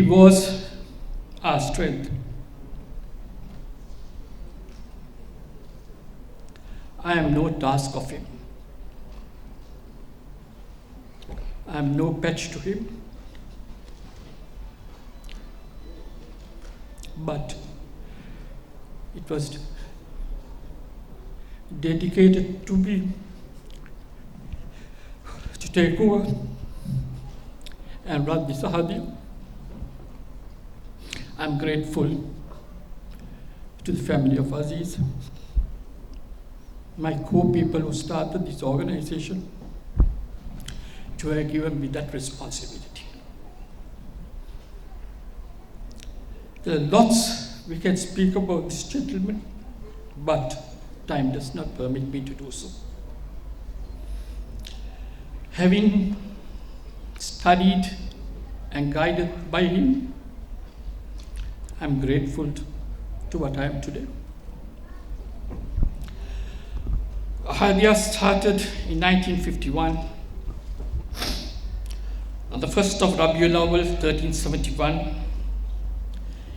was our strength. I am no task of him. I am no patch to him. But it was dedicated to me to take over and run this Ahadiyya. I'm grateful to the family of Aziz, my co-people who started this organization, to have given me that responsibility. There are lots we can speak about this gentleman, but time does not permit me to do so. Having studied and guided by him, I'm grateful to what I am today. Ahadiyya started in 1951. On the 1st of Rabiul Awwal 1371,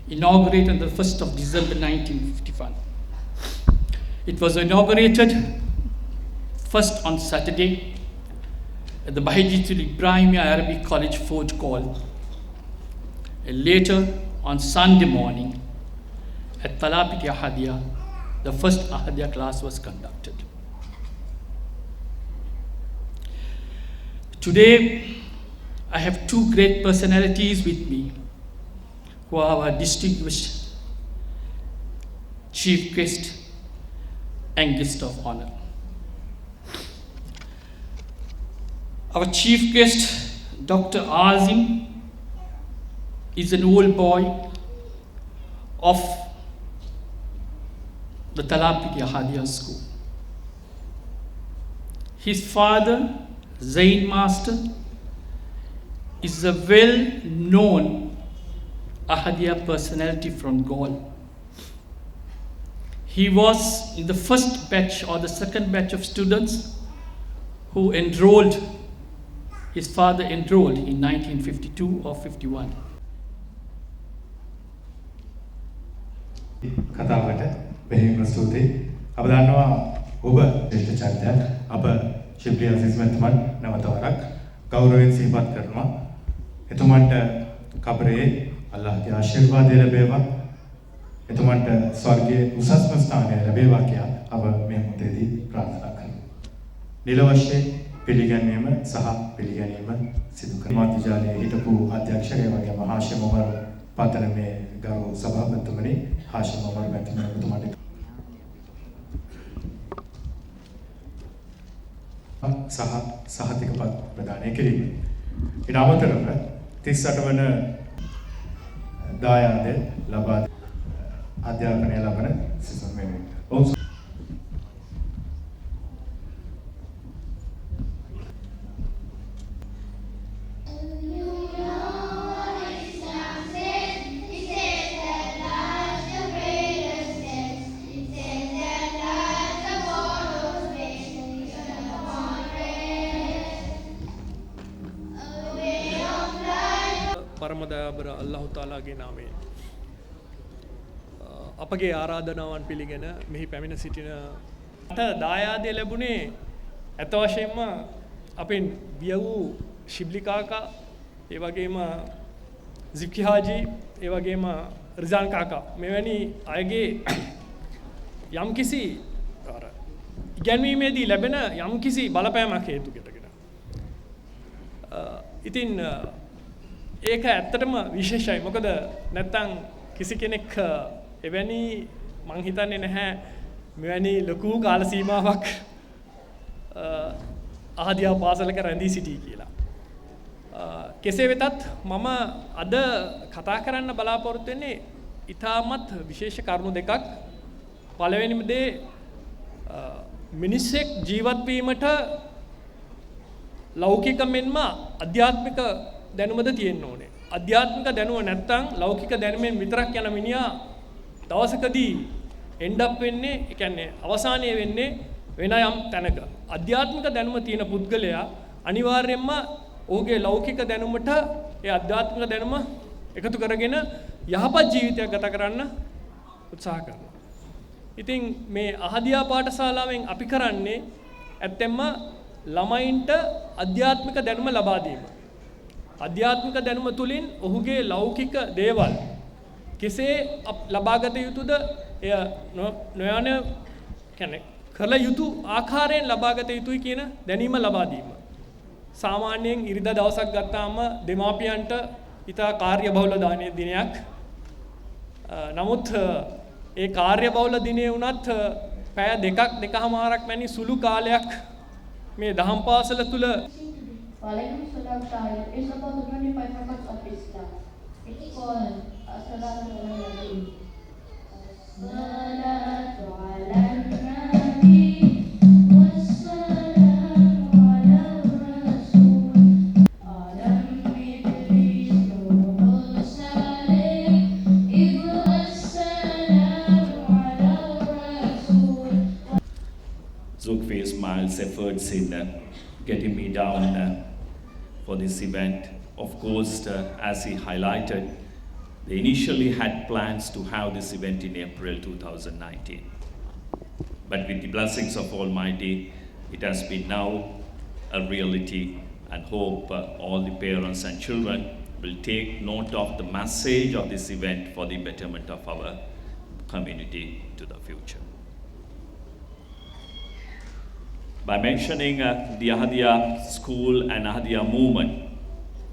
inaugurated on the 1st of December 1951. It was inaugurated first on Saturday at the Bahijitul Ibrahimiyya Arabic College Fort Call, and later on Sunday morning at 37&38th, the first Ahadiyya class was conducted. Today, I have two great personalities with me who are our distinguished chief guest and guest of honor. Our chief guest, Dr. Azim, is an old boy of the 37&38th school. His father, Zain Master, is a well-known Ahadiyya personality from Gaul. He was in the first batch or the second batch of students who enrolled. His father enrolled in 1952 or 51. කතාවට බෙහෙවින්ම ස්තුතියි. අප දන්නවා ඔබ ශ්‍රේෂ්ඨ චරිතයක්. අප ශිප්ලි අසීස් මහත්මයාට නැවත වරක් ගෞරවයෙන් සිහිපත් කරනවා. එතුමන්ට කබරේ අල්ලාහ්ගේ ආශිර්වාදය ලැබේවා. එතුමන්ට ස්වර්ගයේ උසස්ම ස්ථානය ලැබේවා කියලා අප මේ මොහොතේදී ප්‍රාර්ථනා කරනවා. නිල වශයෙන් පිළිගැනීම සහ පිළිගැනීම සිදු කරන මාධ්‍යජාලයේ හිටපු අධ්‍යක්ෂකය වගේම හාෂිම් ඔමර් පතන මේ ගරු සභාපතිතුමනි හාෂිම් ඔමර් මැතිතුමාට සහතික පත් ප්‍රදානය කිරීම. ඊට අමතරව 38 වන දායාද ලබා අධ්‍යාපනය ලබන සිසුන් වෙනුවෙන් පරමදයාබර අල්ලාහ් තාලාගේ නාමයෙන් අපගේ ආරාධනාවන් පිළිගෙන මෙහි පැමිණ සිටින අට දායාදය ලැබුණේ ඇත්ත වශයෙන්ම අපෙන් බිය වූ ශිබ්ලි කාකා, ඒ වගේම සික්කි හාජි, ඒ වගේම රිසාන් කාකා මෙවැනි අයගේ යම්කිසි ඉගැන්වීමේදී ලැබෙන යම්කිසි බලපෑමක් හේතු කොටගෙන ඉතින් ඒක ඇත්තටම විශේෂයි. මොකද නැත්තම් කිසි කෙනෙක් එවැනි මං හිතන්නේ නැහැ මෙවැනි ලොකු කාල සීමාවක් අහදියා පාසලක රැඳී සිටී කියලා. කෙසේ වෙතත් මම අද කතා කරන්න බලාපොරොත්තු වෙන්නේ ඊටමත් විශේෂ කරුණු දෙකක්. පළවෙනිම දේ මිනිසෙක් ජීවත් වීමට ලෞකික මෙන්ම අධ්‍යාත්මික දැනුමද තියෙන්න ඕනේ. අධ්‍යාත්මික දැනුම නැත්තම් ලෞකික දැනුමෙන් විතරක් යන මිනිහා දවසකදී end up වෙන්නේ, ඒ කියන්නේ අවසානයේ වෙන්නේ වෙන යම් තැනක. අධ්‍යාත්මික දැනුම තියෙන පුද්ගලයා අනිවාර්යයෙන්ම ඔහුගේ ලෞකික දැනුමට ඒ අධ්‍යාත්මික දැනුම එකතු කරගෙන යහපත් ජීවිතයක් ගත කරන්න උත්සාහ කරනවා. ඉතින් මේ අහදියා පාඨශාලාවෙන් අපි කරන්නේ ඇත්තෙන්ම ළමයින්ට අධ්‍යාත්මික දැනුම ලබා දීම. අධ්‍යාත්මික දැනුම තුලින් ඔහුගේ ලෞකික දේවල් කෙසේ ලබාගත යුතුද එය නොයන කියන්නේ කළ යුතු ආකාරයෙන් ලබාගත යුතුයි කියන දැනීම ලබා දීම. සාමාන්‍යයෙන් ඉරිදා දවසක් ගත්තාම දෙමාපියන්ට ඉතා කාර්යබහුල දිනයක්. නමුත් ඒ කාර්යබහුල දිනේ වුණත් පැය දෙකමාරක් වැනි සුළු කාලයක් මේ දහම් පාසල තුල Waalaikum salam Tahir is about the 25 rakats of Islam. It is called As-Salatu ala Nabi. As-Salatu ala Nabi Was-Salamu ala Rasul Adam Idris Nuhul Salih Ibu As-Salamu ala Rasul. Zulfi Ismail's efforts in getting me down for this event. Of course, as he highlighted, they initially had plans to have this event in April 2019. But with the blessings of Almighty, it has been now a reality, and hope all the parents and children will take note of the message of this event for the betterment of our community to the future. By mentioning the Ahadiyya school and Ahadiyya movement,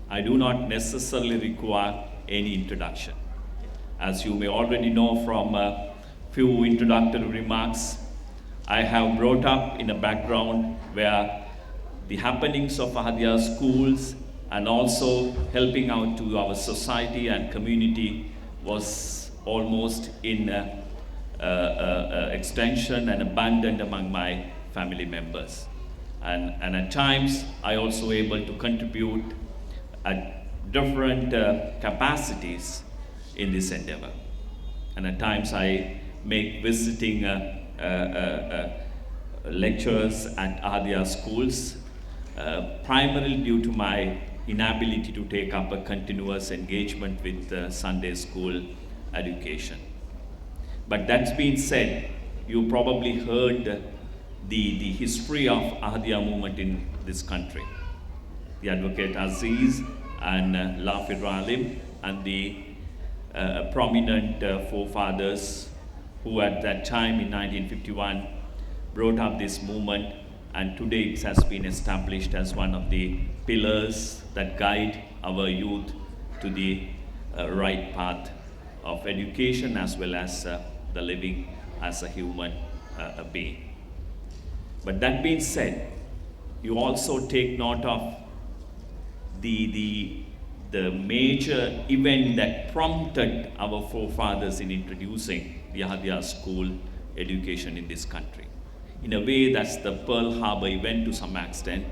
I do not necessarily require any introduction. As you may already know from a few introductory remarks, I have brought up in a background where the happenings of Ahadiyya schools and also helping out to our society and community was almost in extension and abundant among my family members. And at times, I also able to contribute at different capacities in this endeavor. And at times, I make visiting lectures at Ahadiyya schools, primarily due to my inability to take up a continuous engagement with Sunday school education. But that's been said, you probably heard the history of Ahadiyya movement in this country. The Advocate Aziz and Lafid Ralim and the prominent forefathers who at that time in 1951 brought up this movement, and today it has been established as one of the pillars that guide our youth to the right path of education as well as the living as a human being. But that being said, you also take note of the major event that prompted our forefathers in introducing the Ahadiyya school education in this country. In a way, that's the Pearl Harbor event to some extent,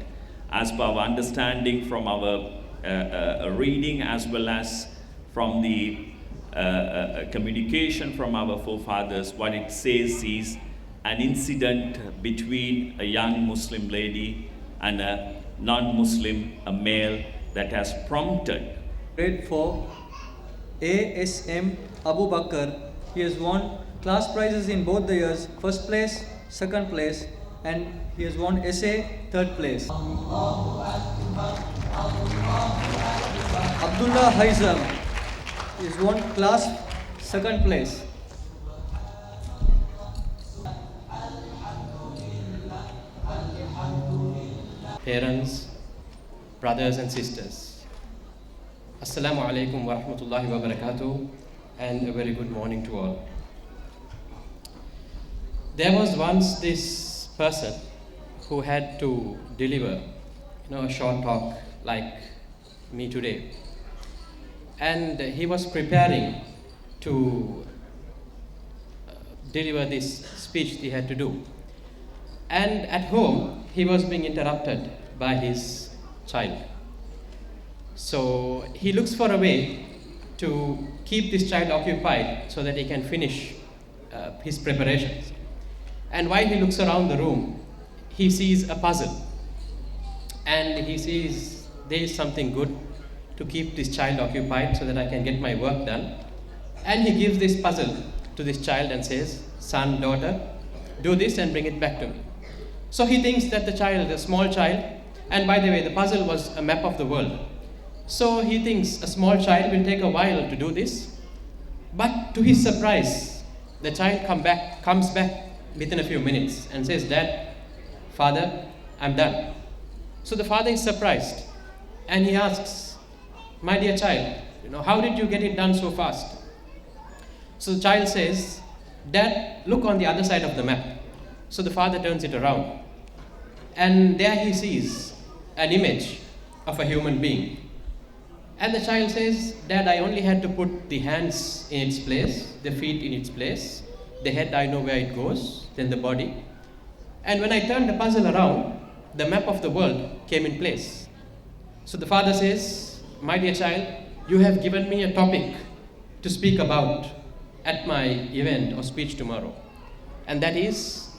as per our understanding from our reading as well as from the communication from our forefathers. What it says is an incident between a young Muslim lady and a non-Muslim, a male, that has prompted. Grade 4, A.S.M. Abu Bakr. He has won class prizes in both the years, first place, second place, and he has won essay, third place. Abdullah Haizam. He has won class, second place. Parents, brothers and sisters, Assalamu alaikum wa rahmatullahi wa barakatuh, and a very good morning to all. There was once this person who had to deliver, a short talk like me today, and he was preparing to deliver this speech he had to do. And at home, he was being interrupted by his child. So he looks for a way to keep this child occupied so that he can finish his preparations. And while he looks around the room, he sees a puzzle. And he sees there is something good to keep this child occupied so that I can get my work done. And he gives this puzzle to this child and says, son, daughter, do this and bring it back to me. So he thinks that the child, a small child, and by the way, the puzzle was a map of the world. So he thinks a small child will take a while to do this. But to his surprise, the child comes back within a few minutes and says, Dad, Father, I'm done. So the father is surprised and he asks, my dear child, how did you get it done so fast? So the child says, Dad, look on the other side of the map. So the father turns it around and there he sees an image of a human being. And the child says, Dad, I only had to put the hands in its place, the feet in its place, the head, I know where it goes, then the body. And when I turned the puzzle around, the map of the world came in place. So the father says, my dear child, you have given me a topic to speak about at my event or speech tomorrow. And that is,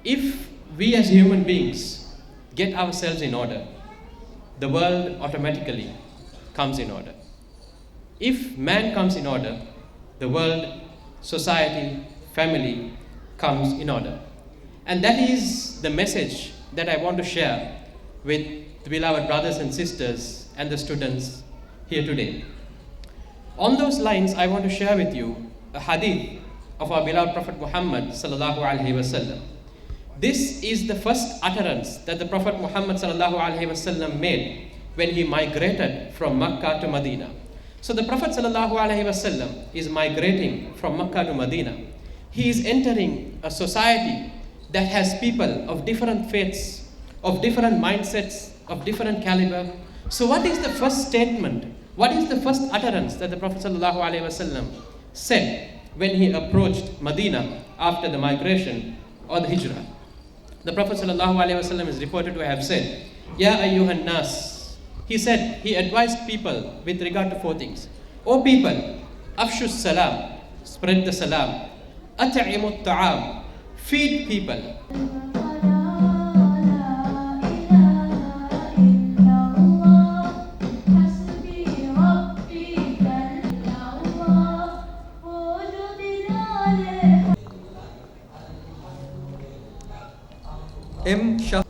if we as human beings get ourselves in order, the world automatically comes in order. If man comes in order, the world, society, family comes in order. And that is the message that I want to share with the beloved brothers and sisters and the students here today. On those lines, I want to share with you a hadith of our beloved Prophet Muhammad sallallahu alaihi wasallam. This is the first utterance that the Prophet Muhammad sallallahu alaihi wasallam made when he migrated from Makkah to Medina. So the Prophet sallallahu alaihi wasallam is migrating from Makkah to Medina. He is entering a society that has people of different faiths, of different mindsets, of different caliber. So what is the first statement? What is the first utterance that the Prophet sallallahu alaihi wasallam said when he approached Medina after the migration or the hijrah? The Prophet sallallahu alaihi wasallam is reported to have said, Ya ayyuhan nas. He said, he advised people with regard to four things. O people, afshu salam, spread the salam. At'imut ta'am, feed people. M. Shah.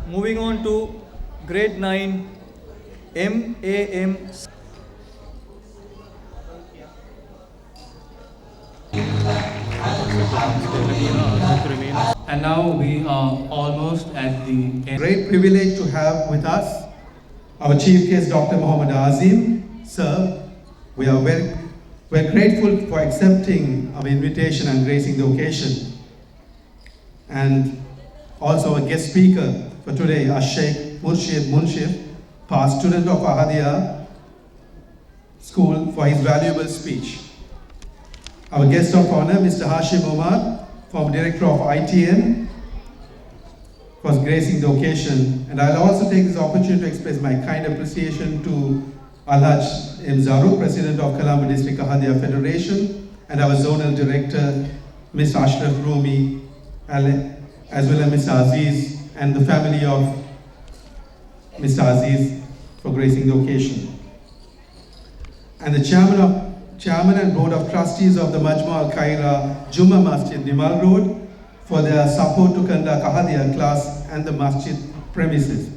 Moving on to grade 9, M.A.M. And now we are almost at the end. Great privilege to have with us our Chief Guest, Dr. Muhammad Azim. Sir, we're grateful for accepting our invitation and gracing the occasion. And also a guest speaker for today, Sheikh Murshid Munshif, past student of Ahadiyya School, for his valuable speech. Our guest of honor, Mr. Hashim Omar, former director of ITN, was gracing the occasion. And I'll also take this opportunity to express my kind appreciation to Alhaj M. Zaru, president of Colombo District Ahadiyya Federation, and our zonal director, Ms. Ashraf Rumi, as well as Mr. Aziz, and the family of Mr. Aziz for gracing the occasion. And the chairman and board of trustees of the Majma al-Khaira Juma Masjid, Nimal Road, for their support to conduct Ahadiyya class and the masjid premises.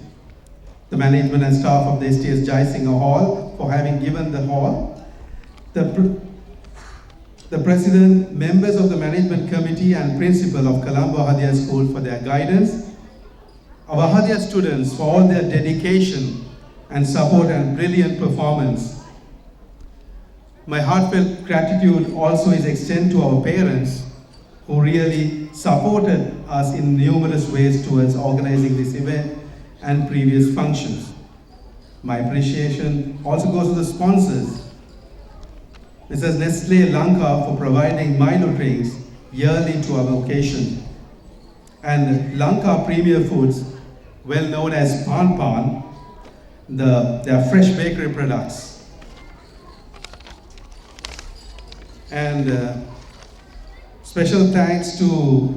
The management and staff of the STS Jai Singh Hall for having given the hall. The president, members of the management committee and principal of Colombo Ahadiyya School for their guidance. Our Ahadiyya students for all their dedication and support and brilliant performance. My heartfelt gratitude also is extended to our parents who really supported us in numerous ways towards organizing this event and previous functions. My appreciation also goes to the sponsors, Mrs. Nestle Lanka for providing Milo drinks yearly to our occasion, and Lanka Premier Foods, well known as Pan Pan, their fresh bakery products. And special thanks to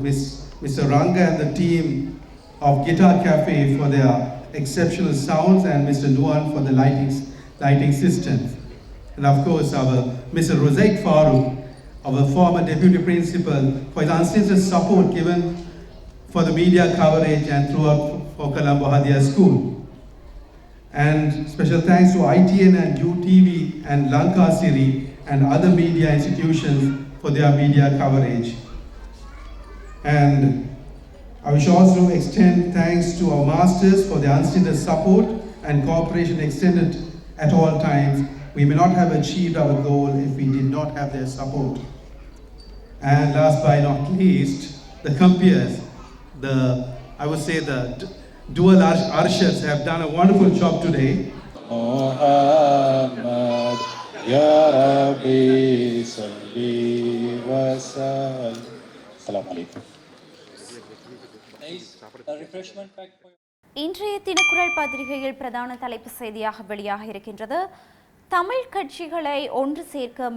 Mr. Ranga and the team of Guitar Cafe for their exceptional sounds, and Mr. Nuan for the lighting systems. And of course, our Mr. Rozaik Farooq, our former deputy principal, for his unceasing support given for the media coverage and throughout for Colombo Ahadiyya School. And special thanks to ITN and UTV and Lankasri and other media institutions for their media coverage. And I wish also extend thanks to our masters for their unstinted support and cooperation extended at all times. We may not have achieved our goal if we did not have their support. And last but not least, the compeers, I would say the dual Arshads have done a wonderful job today. Muhammad Ya Rabbi Salli wa Sallim. Assalamu alaikum. இன்றைய தினக்குரல் பத்திரிகையில் பிரதான தலைப்பு செய்தியாக வெளியாக இருக்கின்றது. தமிழ் கட்சிகளை ஒன்று சேர்க்க